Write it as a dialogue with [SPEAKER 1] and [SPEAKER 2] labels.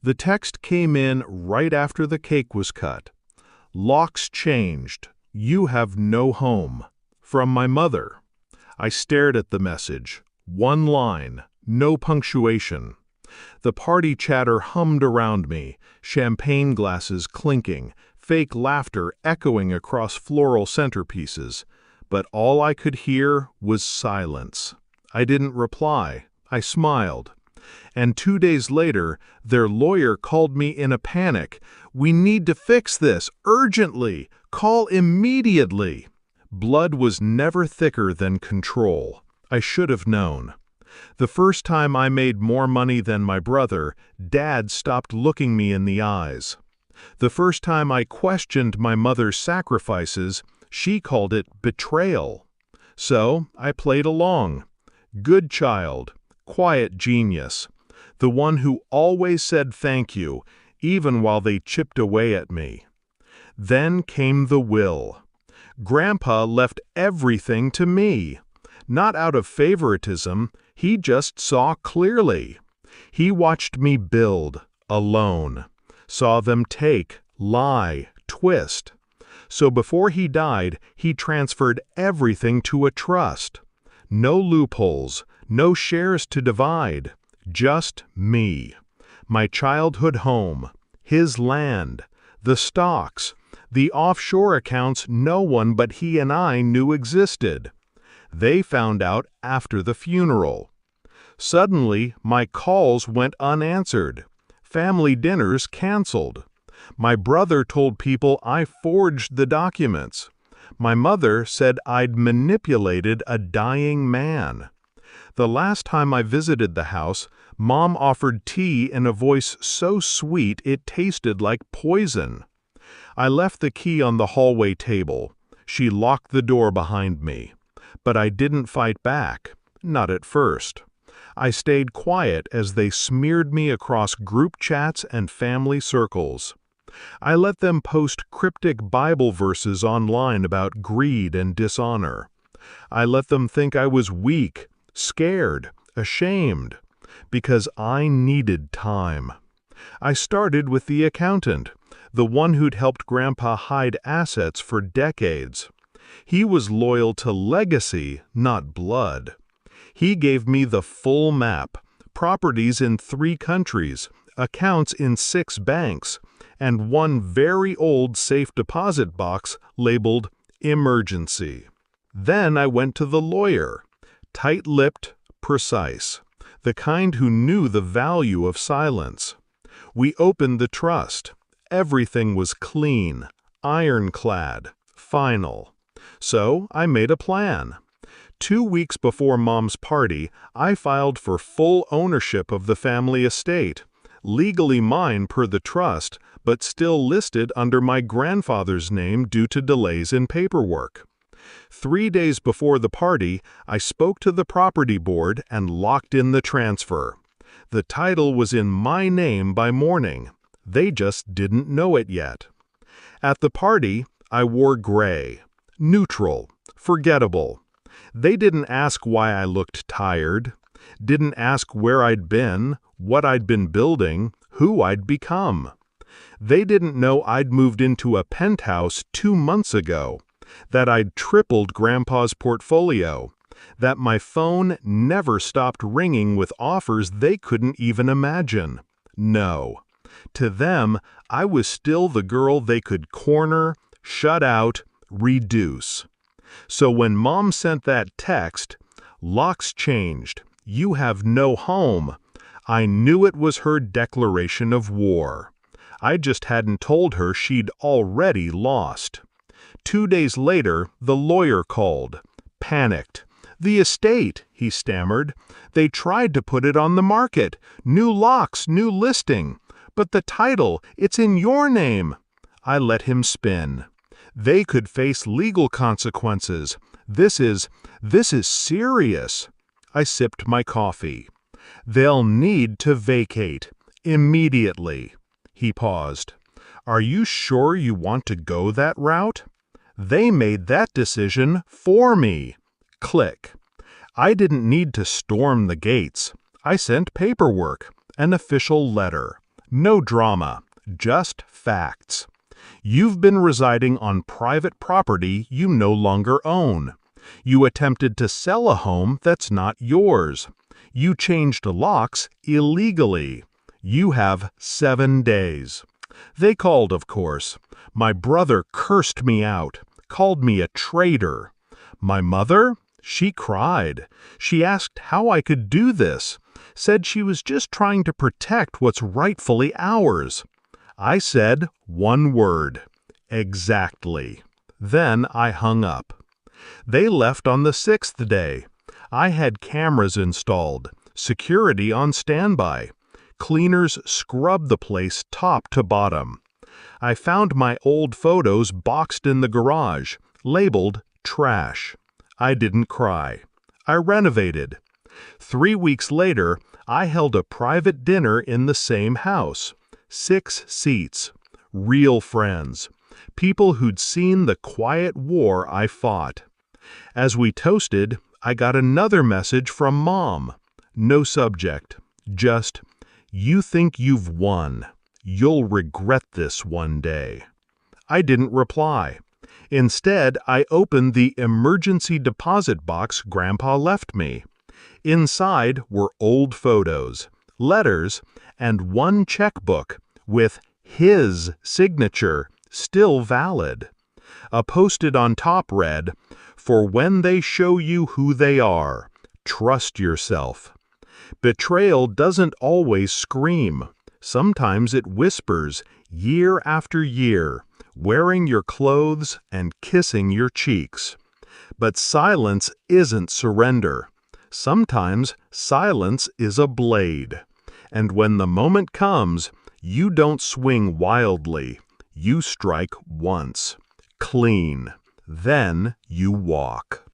[SPEAKER 1] The text came in right after the cake was cut. Locks changed. You have no home. From my mother. I stared at the message. One line, no punctuation. The party chatter hummed around me, champagne glasses clinking, fake laughter echoing across floral centerpieces. But all I could hear was silence. I didn't reply. I smiled. And 2 days later, their lawyer called me in a panic. "We need to fix this, urgently. Call immediately." Blood was never thicker than control. I should have known. The first time I made more money than my brother, Dad stopped looking me in the eyes. The first time I questioned my mother's sacrifices, she called it betrayal. So I played along. Good child, quiet genius, the one who always said thank you, even while they chipped away at me. Then came the will. Grandpa left everything to me. Not out of favoritism, he just saw clearly. He watched me build, alone. Saw them take, lie, twist. So before he died, he transferred everything to a trust. No loopholes, no shares to divide. Just me. My childhood home, his land, the stocks, the offshore accounts no one but he and I knew existed. They found out after the funeral. Suddenly, my calls went unanswered. Family dinners canceled. My brother told people I forged the documents. My mother said I'd manipulated a dying man. The last time I visited the house, Mom offered tea in a voice so sweet it tasted like poison. I left the key on the hallway table. She locked the door behind me. But I didn't fight back. Not at first. I stayed quiet as they smeared me across group chats and family circles. I let them post cryptic Bible verses online about greed and dishonor. I let them think I was weak, scared, ashamed, because I needed time. I started with the accountant, the one who'd helped Grandpa hide assets for decades. He was loyal to legacy, not blood. He gave me the full map, properties in 3 countries, accounts in 6 banks, and one very old safe deposit box labeled emergency. Then I went to the lawyer, tight-lipped, precise, the kind who knew the value of silence. We opened the trust. Everything was clean, ironclad, final. So I made a plan. 2 weeks before Mom's party, I filed for full ownership of the family estate, legally mine per the trust, but still listed under my grandfather's name due to delays in paperwork. 3 days before the party, I spoke to the property board and locked in the transfer. The title was in my name by morning. They just didn't know it yet. At the party, I wore gray, neutral, forgettable. They didn't ask why I looked tired, didn't ask where I'd been, what I'd been building, who I'd become. They didn't know I'd moved into a penthouse 2 months ago, that I'd tripled Grandpa's portfolio, that my phone never stopped ringing with offers they couldn't even imagine. No. To them, I was still the girl they could corner, shut out, reduce. So when Mom sent that text, "Locks changed, you have no home," I knew it was her declaration of war. I just hadn't told her she'd already lost. 2 days later, the lawyer called, panicked. "The estate," he stammered. "They tried to put it on the market. New locks, new listing. But the title, it's in your name." I let him spin. They could face legal consequences. This is serious. I sipped my coffee. They'll need to vacate. Immediately. He paused. "Are you sure you want to go that route?" They made that decision for me. Click. I didn't need to storm the gates. I sent paperwork, an official letter. No drama, just facts. You've been residing on private property you no longer own. You attempted to sell a home that's not yours. You changed locks illegally. You have 7 days. They called, of course. My brother cursed me out, called me a traitor. My mother? She cried. She asked how I could do this, said she was just trying to protect what's rightfully ours. I said one word, exactly. Then I hung up. They left on the 6th day. I had cameras installed, security on standby. Cleaners scrubbed the place top to bottom. I found my old photos boxed in the garage, labeled trash. I didn't cry. I renovated. 3 weeks later, I held a private dinner in the same house. 6 seats. Real friends. People who'd seen the quiet war I fought. As we toasted, I got another message from Mom. No subject. Just, "You think you've won. You'll regret this one day." I didn't reply. Instead, I opened the emergency deposit box Grandpa left me. Inside were old photos, letters, and one checkbook with his signature still valid. A posted on top read, "For when they show you who they are, trust yourself." Betrayal doesn't always scream. Sometimes it whispers, year after year, wearing your clothes and kissing your cheeks. But silence isn't surrender. Sometimes silence is a blade. And when the moment comes, you don't swing wildly. You strike once, clean. Then you walk.